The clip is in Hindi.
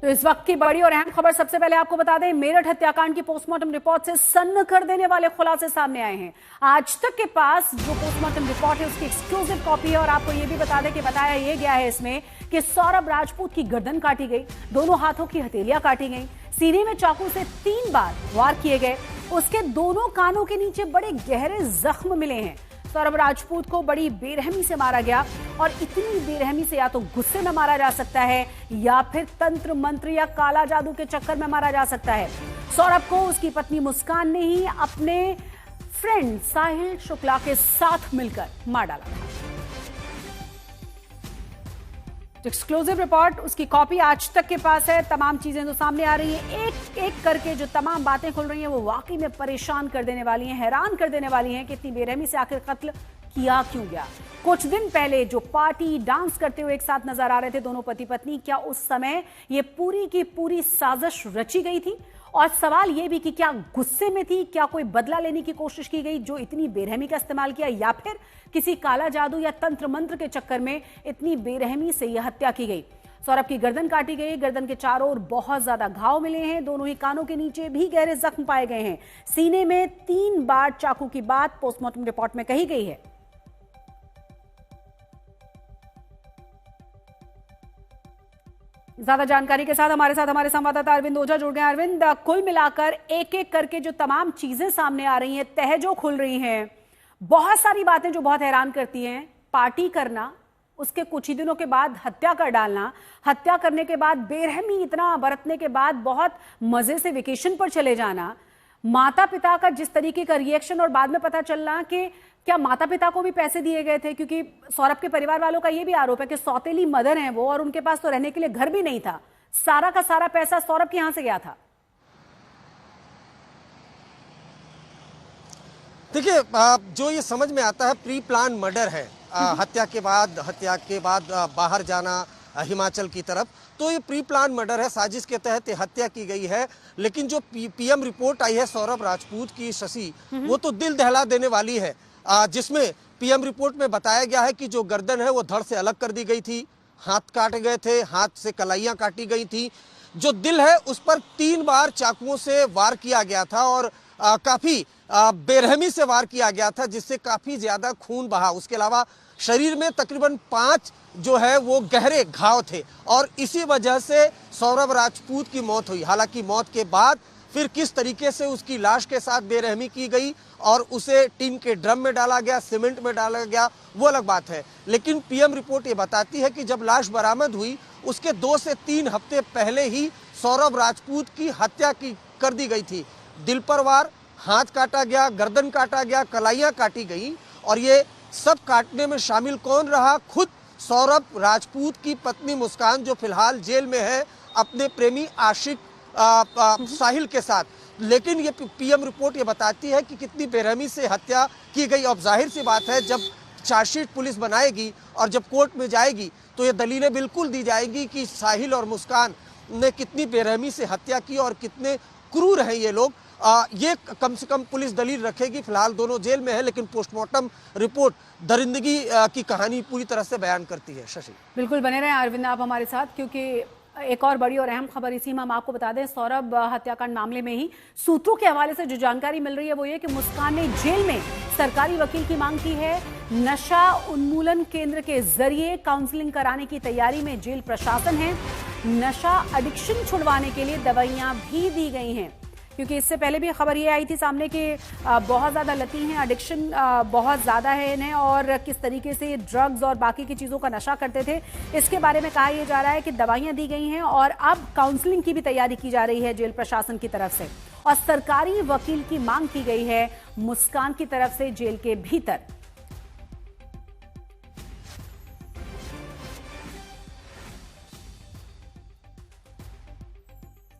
तो इस वक्त की बड़ी और अहम खबर सबसे पहले आपको बता दें, मेरठ हत्याकांड की पोस्टमार्टम रिपोर्ट से सन्न कर देने वाले खुलासे सामने आए हैं। आज तक के पास जो पोस्टमार्टम रिपोर्ट है उसकी एक्सक्लूसिव कॉपी है और आपको यह भी बता दें कि बताया यह गया है इसमें कि सौरभ राजपूत की गर्दन काटी गई, दोनों हाथों की हथेलियां काटी गई, सीने में चाकू से 3 बार वार किए गए, उसके दोनों कानों के नीचे बड़े गहरे जख्म मिले हैं। सौरभ राजपूत को बड़ी बेरहमी से मारा गया और इतनी बेरहमी से या तो गुस्से में मारा जा सकता है या फिर तंत्र मंत्र या काला जादू के चक्कर में मारा जा सकता है। सौरभ को उसकी पत्नी मुस्कान ने ही अपने फ्रेंड साहिल शुक्ला के साथ मिलकर मार डाला था। एक्सक्लूसिव रिपोर्ट, उसकी कॉपी आज तक के पास है। तमाम चीजें तो सामने आ रही हैं, एक एक करके जो तमाम बातें खुल रही हैं वो वाकई में परेशान कर देने वाली हैं, हैरान कर देने वाली हैं कि इतनी बेरहमी से आखिर कत्ल किया क्यों गया। कुछ दिन पहले जो पार्टी डांस करते हुए एक साथ नजर आ रहे थे दोनों पति पत्नी, क्या उस समय ये पूरी की पूरी साजिश रची गई थी? और सवाल यह भी कि क्या गुस्से में थी, क्या कोई बदला लेने की कोशिश की गई जो इतनी बेरहमी का इस्तेमाल किया, या फिर किसी काला जादू या तंत्र मंत्र के चक्कर में इतनी बेरहमी से यह हत्या की गई। सौरभ की गर्दन काटी गई, गर्दन के चारों ओर बहुत ज्यादा घाव मिले हैं, दोनों ही कानों के नीचे भी गहरे जख्म पाए गए हैं, सीने में 3 बार चाकू की बात पोस्टमार्टम रिपोर्ट में कही गई है। ज्यादा जानकारी के साथ हमारे संवाददाता अरविंद ओझा जुड़ गए। अरविंद, कुल मिलाकर एक एक करके जो तमाम चीजें सामने आ रही हैं, तह जो खुल रही हैं, बहुत सारी बातें जो बहुत हैरान करती हैं। पार्टी करना, उसके कुछ ही दिनों के बाद हत्या कर डालना, हत्या करने के बाद बेरहमी इतना बरतने के बाद बहुत मजे से वेकेशन पर चले जाना, माता पिता का जिस तरीके का रिएक्शन और बाद में पता चलना कि क्या माता पिता को भी पैसे दिए गए थे, क्योंकि सौरभ के परिवार वालों का यह भी आरोप है कि सौतेली मदर हैं वो और उनके पास तो रहने के लिए घर भी नहीं था। सारा का सारा पैसा सौरभ के यहां से गया था। देखिए, जो ये समझ में आता है प्री प्लान मर्डर है। हत्या के बाद बाहर जाना हिमाचल की तरफ, तो ये प्री प्लान मर्डर है, साजिश के तहत हत्या की गई है। लेकिन जो पीएम रिपोर्ट आई है सौरभ राजपूत की, शशि, वो तो दिल दहला देने वाली है, जिसमें पीएम रिपोर्ट में बताया गया है कि जो गर्दन है वो धड़ से अलग कर दी गई थी, हाथ काटे गए थे, हाथ से कलाइयां काटी गई थी, जो दिल है उस पर 3 बार चाकुओं से वार किया गया था और काफी बेरहमी से वार किया गया था, जिससे काफी ज्यादा खून बहा। उसके अलावा शरीर में तकरीबन 5 जो है वो गहरे घाव थे और इसी वजह से सौरभ राजपूत की मौत हुई। हालांकि मौत के बाद फिर किस तरीके से उसकी लाश के साथ बेरहमी की गई और उसे टीन के ड्रम में डाला गया, सीमेंट में डाला गया, वो अलग बात है। लेकिन पीएम रिपोर्ट ये बताती है कि जब लाश बरामद हुई उसके 2 से 3 हफ्ते पहले ही सौरभ राजपूत की हत्या कर दी गई थी। दिल पर वार, हाथ काटा गया, गर्दन काटा गया, कलाइयां काटी गई और ये सब काटने में शामिल कौन रहा? खुद सौरभ राजपूत की पत्नी मुस्कान, जो फिलहाल जेल में है अपने प्रेमी आशिक साहिल के साथ। लेकिन ये पीएम रिपोर्ट ये बताती है कि कितनी बेरहमी से हत्या की गई। अब जाहिर सी बात है, जब चार्जशीट पुलिस बनाएगी और जब कोर्ट में जाएगी तो ये दलीलें बिल्कुल दी जाएगी कि साहिल और मुस्कान ने कितनी बेरहमी से हत्या की और कितने क्रूर हैं ये लोग। ये कम से कम पुलिस दलील रखेगी। फिलहाल दोनों जेल में है, लेकिन पोस्टमार्टम रिपोर्ट दरिंदगी की कहानी पूरी तरह से बयान करती है। शशि, बिल्कुल बने रहें अरविंद आप हमारे साथ, क्योंकि एक और बड़ी और अहम खबर इसी में हम आपको बता दें। सौरभ हत्याकांड मामले में ही सूत्रों के हवाले से जो जानकारी मिल रही है वो ये कि मुस्कान ने जेल में सरकारी वकील की मांग की है। नशा उन्मूलन केंद्र के जरिए काउंसलिंग कराने की तैयारी में जेल प्रशासन है। नशा एडिक्शन छुड़वाने के लिए दवाइयां भी दी गई हैं, क्योंकि इससे पहले भी खबर ये आई थी सामने कि बहुत ज़्यादा लती हैं, एडिक्शन बहुत ज़्यादा है इन्हें और किस तरीके से ये ड्रग्स और बाकी की चीज़ों का नशा करते थे। इसके बारे में कहा यह जा रहा है कि दवाइयाँ दी गई हैं और अब काउंसलिंग की भी तैयारी की जा रही है जेल प्रशासन की तरफ से और सरकारी वकील की मांग की गई है मुस्कान की तरफ से जेल के भीतर।